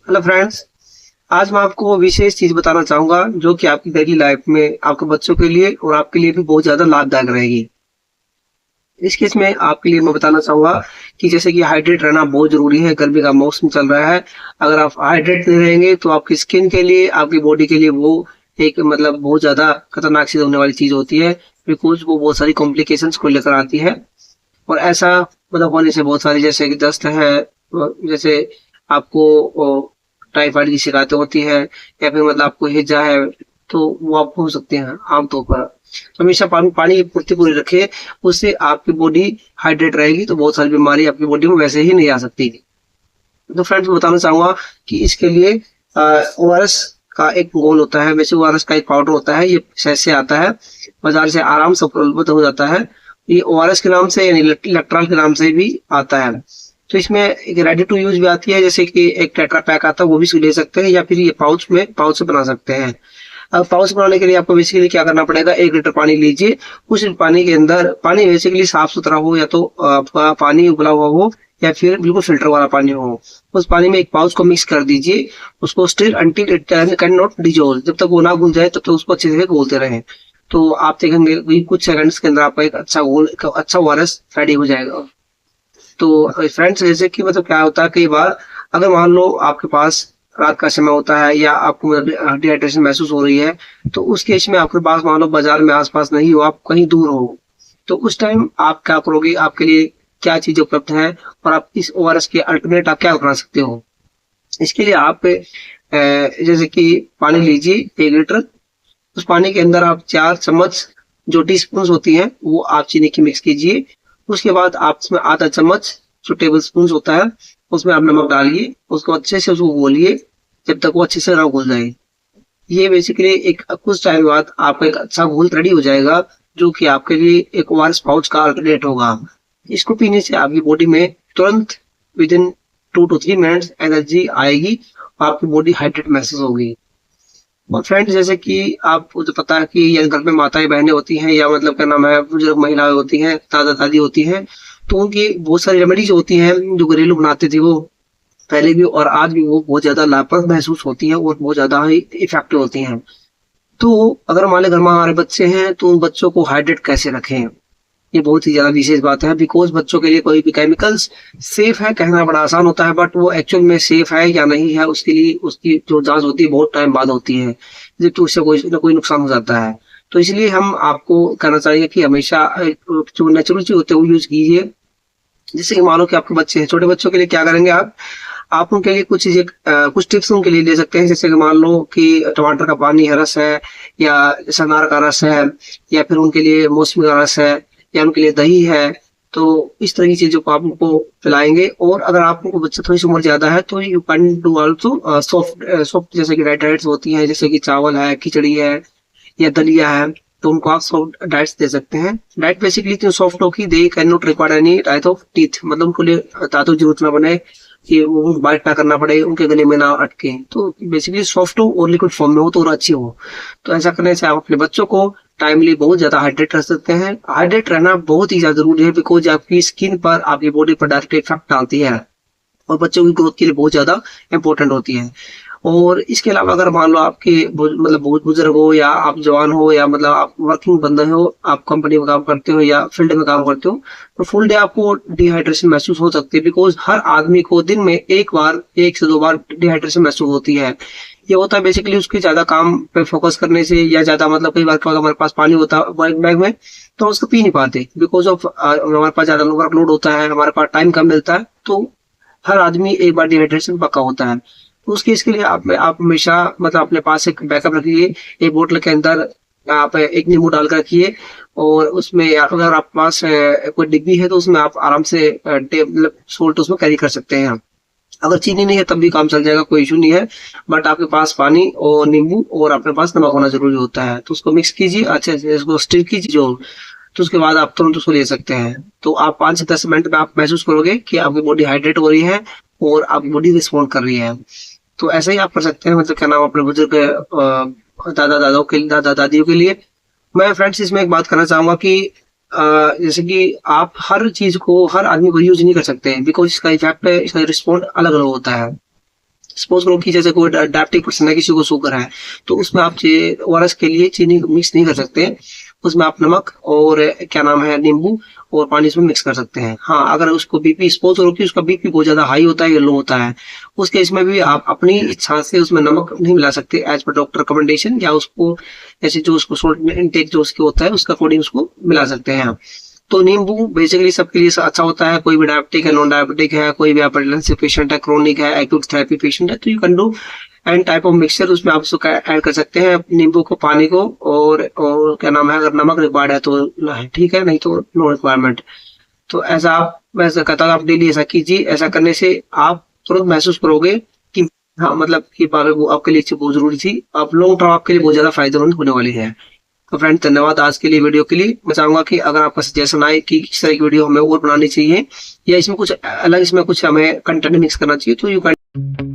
Hello friends. आज मैं आपको विशेष चीज बताना चाहूंगा जो कि आपकी डेली लाइफ में आपके बच्चों के लिए और आपके लिए भी बहुत ज्यादा लाभदायक रहेगी। इस केस में आपके लिए मैं बताना चाहूंगा कि जैसे कि हाइड्रेट रहना बहुत जरूरी है। गर्मी का मौसम चल रहा है। अगर आप हाइड्रेट नहीं रहेंगे तो आपकी स्किन के लिए, आपकी बॉडी के लिए वो एक बहुत ज्यादा खतरनाक चीज होने वाली चीज होती है। बिकॉज वो बहुत सारी कॉम्प्लिकेशंस को लेकर आती है। और ऐसा होने से बहुत सारी, जैसे कि दस्त है, जैसे आपको टाइफाइड की शिकायतें होती है, या फिर आपको हैजा है, तो वो आपको हो सकते हैं आमतौर पर। तो हमेशा पानी पानी की पूर्ति पूरी रखे। उससे आपकी बॉडी हाइड्रेट रहेगी तो बहुत सारी बीमारी आपकी बॉडी में वैसे ही नहीं आ सकती। तो फ्रेंड्स, मैं बताना चाहूंगा कि इसके लिए ओआरएस का एक गोल होता है। वैसे ओआरएस का एक पाउडर होता है, ये शहद से आता है, बाजार से आराम से उपलब्ध हो जाता है। ये ओआरएस के नाम से यानी इलेक्ट्रॉल के नाम से भी आता है। तो इसमें एक रेडी टू यूज भी आती है, जैसे कि एक टेट्रा पैक आता है, वो भी ले सकते हैं, या फिर ये पाउच से बना सकते हैं। अब पाउच बनाने के लिए आपको बेसिकली क्या करना पड़ेगा, 1 लीटर पानी लीजिए। उस पानी के अंदर, पानी बेसिकली साफ सुथरा हो, या तो आपका पानी उबला हुआ हो, या फिर बिल्कुल फिल्टर वाला पानी हो। उस पानी में एक पाउच को मिक्स कर दीजिए। उसको stir until it can not dissolve, जब तक वो ना घुल जाए तब तक उसको अच्छे से घोलते रहें। तो आप देखेंगे कि कुछ सेकंड्स के अंदर आपका एक अच्छा ओआरएस रेडी हो जाएगा। तो फ्रेंड्स, जैसे कि क्या होता है, कई बार अगर मान लो आपके पास रात का समय होता है, या आपको डिहाइड्रेशन महसूस हो रही है, तो उस केस में आपके पास मान लो बाजार में आसपास नहीं हो, आप कहीं दूर हो, तो उस टाइम आप क्या करोगे, आपके लिए क्या चीज उपलब्ध है, और आप इस ओआरएस के अल्टरनेट आप क्या बना सकते हो। इसके लिए आप जैसे कि पानी लीजिए 1 लीटर। उस पानी के अंदर आप 4 चम्मच जो टी स्पून होती हैं वो आप चीनी की मिक्स कीजिए। उसके बाद आप उसमें आधा चम्मच जो टेबल स्पून होता है उसमें आप नमक डालिए। उसको अच्छे से उसको घोलिए जब तक वो अच्छे से ना घुल जाए। ये बेसिकली एक कुछ टाइम बाद आपका एक अच्छा घोल रेडी हो जाएगा, जो कि आपके लिए एक ओआरएस पाउच का अल्टरनेट होगा। इसको पीने से आपकी बॉडी में तुरंत with in 2 to 3 minutes energy आएगी और आपकी बॉडी हाइड्रेट महसूस होगी। और फ्रेंड्स, जैसे कि आपको तो पता है कि ये घर में माताएं बहनें होती हैं, या क्या नाम है, बुजुर्ग महिलाएं होती हैं, दादा दादी होती हैं, तो उनकी बहुत सारी रेमेडीज होती हैं जो घरेलू बनाते थे वो पहले भी और आज भी, वो बहुत ज्यादा लाभप्रद महसूस होती हैं और बहुत ज्यादा ही इफेक्टिव होती हैं। तो अगर हमारे घर में हमारे बच्चे हैं तो उन बच्चों को हाइड्रेट कैसे रखें, ये बहुत ही ज्यादा विशेष बात है। बिकॉज बच्चों के लिए कोई भी केमिकल्स सेफ है कहना बड़ा आसान होता है, बट वो एक्चुअल में सेफ है या नहीं है, उसके लिए उसकी जो जांच होती है बहुत टाइम बाद होती है, जबकि उससे कोई ना कोई नुकसान हो जाता है। तो इसलिए हम आपको कहना चाहेंगे कि हमेशा जो नेचुरल चीज होते हैं वो यूज कीजिए। जैसे कि मान लो कि आपके बच्चे हैं, छोटे बच्चों के लिए क्या करेंगे आप उनके लिए कुछ चीजें, कुछ टिप्स उनके लिए ले सकते हैं। जैसे कि मान लो कि टमाटर का पानी है, रस है, या अनार का रस है, या फिर उनके लिए मौसमी का रस है, या उनके लिए दही है। तो इस तरह की चीजों को आप उनको पिलाएंगे। और अगर आपको बच्चा थोड़ी सी उम्र ज्यादा है तो you can do also soft soft, जैसे कि डाइट्स होती हैं, जैसे कि चावल है, खिचड़ी है, या दलिया है, तो उनको आप सॉफ्ट डाइट्स दे सकते हैं। डाइट बेसिकली इतनी सॉफ्ट हो कि they can not require any type of teeth, उनको लिए दांतों की जरूरत ना बने, कि वो बाइट ना करना पड़े, उनके गले में ना अटके। तो बेसिकली सॉफ्ट हो और लिक्विड फॉर्म में हो तो और अच्छी हो। तो ऐसा करने से आप अपने बच्चों को टाइमली बहुत ज्यादा हाइड्रेट रख सकते हैं। हाइड्रेट रहना बहुत ही ज्यादा जरूरी है, बिकॉज आपकी स्किन पर, आपकी बॉडी पर डायरेक्ट इफेक्ट डालती है और बच्चों की ग्रोथ के लिए बहुत ज्यादा इंपॉर्टेंट होती है। और इसके अलावा अगर मान लो आपके बहुत बुजुर्ग हो, या आप जवान हो, या आप वर्किंग बंदे हो, आप कंपनी में काम करते हो या फील्ड में काम करते हो, तो फुल डे आपको डिहाइड्रेशन महसूस हो सकती है। बिकॉज हर आदमी को दिन में 1 से 2 बार डिहाइड्रेशन महसूस होती है। ये होता है बेसिकली उसके ज्यादा काम पे फोकस करने से, या ज्यादा कई बार क्या होता है, हमारे पास पानी होता है बैग में तो उसको पी नहीं पाते, बिकॉज ऑफ हमारे पास ज्यादा वर्कलोड होता है, हमारे पास टाइम कम मिलता है। तो हर आदमी एक बार डिहाइड्रेशन पक्का होता है। तो उस केस के लिए आप हमेशा अपने पास एक बैकअप रखिए। एक बोतल के अंदर आप एक नींबू डालकर रखिए, और उसमें अगर आपके पास कोई डिब्बी है तो उसमें आप आराम से सोल्ट उसमें कैरी कर सकते हैं। अगर चीनी नहीं है तब भी काम चल जाएगा, कोई इशू नहीं है। बट आपके पास पानी और नींबू और अपने पास नमक होना जरूरी होता है। तो उसको मिक्स कीजिए अच्छे से, इसको स्टिर कीजिए जो, तो उसके बाद आप तुरंत उसको ले सकते हैं। तो आप 5 से 10 मिनट में आप महसूस करोगे कि आपकी बॉडी हाइड्रेट हो रही है और आपकी बॉडी रिस्पॉन्ड कर रही है। तो ऐसा ही आप कर सकते हैं, क्या नाम, अपने बुजुर्ग दादा दादियों के लिए। मैं फ्रेंड्स इसमें एक बात करना चाहूंगा कि जैसे कि आप हर चीज को हर आदमी को यूज नहीं कर सकते, बिकॉज इसका इफेक्ट, इसका रिस्पॉन्ड अलग अलग होता है। सपोज करो कि जैसे कोई डायबिटिक पर्सन है, किसी को शुगर है, तो उसमें आप ओआरएस के लिए चीनी मिक्स नहीं कर सकते। उसमें आप नमक और क्या नाम है नींबू और पानी इसमें मिक्स कर सकते हैं। हाँ, अगर उसको बीपी सपोज करो कि उसका बीपी बहुत ज्यादा हाई होता है या लो होता है, उस केस में भी आप अपनी इच्छा से उसमें नमक नहीं मिला सकते एज पर डॉक्टर रिकमेंडेशन, या उसको जैसे जो उसको सोल्ट इनटेक जो उसके होता है उसका अकॉर्डिंग उसको मिला सकते हैं। तो नींबू बेसिकली सबके लिए अच्छा होता है, कोई भी डायबिटिक है, नॉन डायबिटिक है, कोई भी हाइपरटेंसिव पेशेंट है, क्रोनिक है, एक्यूट थेरेपी पेशेंट है, तो you can do and type of mixture, उसमें आप उसको ऐड कर सकते हैं नींबू को, पानी को, और क्या नाम है, अगर नमक रिक्वायर्ड है तो ठीक है, नहीं तो नो रिक्वायरमेंट। तो ऐसा आप, मैं ऐसा कहता हूँ आप डेली ऐसा कीजिए। ऐसा करने से आप तुरंत महसूस करोगे कि हाँ, मतलब कि वो आपके लिए बहुत जरूरी थी, आप लॉन्ग टर्म आपके लिए बहुत ज्यादा फायदेमंद होने वाली है। तो फ्रेंड धन्यवाद आज के लिए वीडियो के लिए। मैं चाहूंगा कि अगर आपका सजेशन आए कि किस तरह की वीडियो हमें और बनानी चाहिए, या इसमें कुछ अलग, इसमें कुछ हमें कंटेंट मिक्स करना चाहिए, तो यू कैन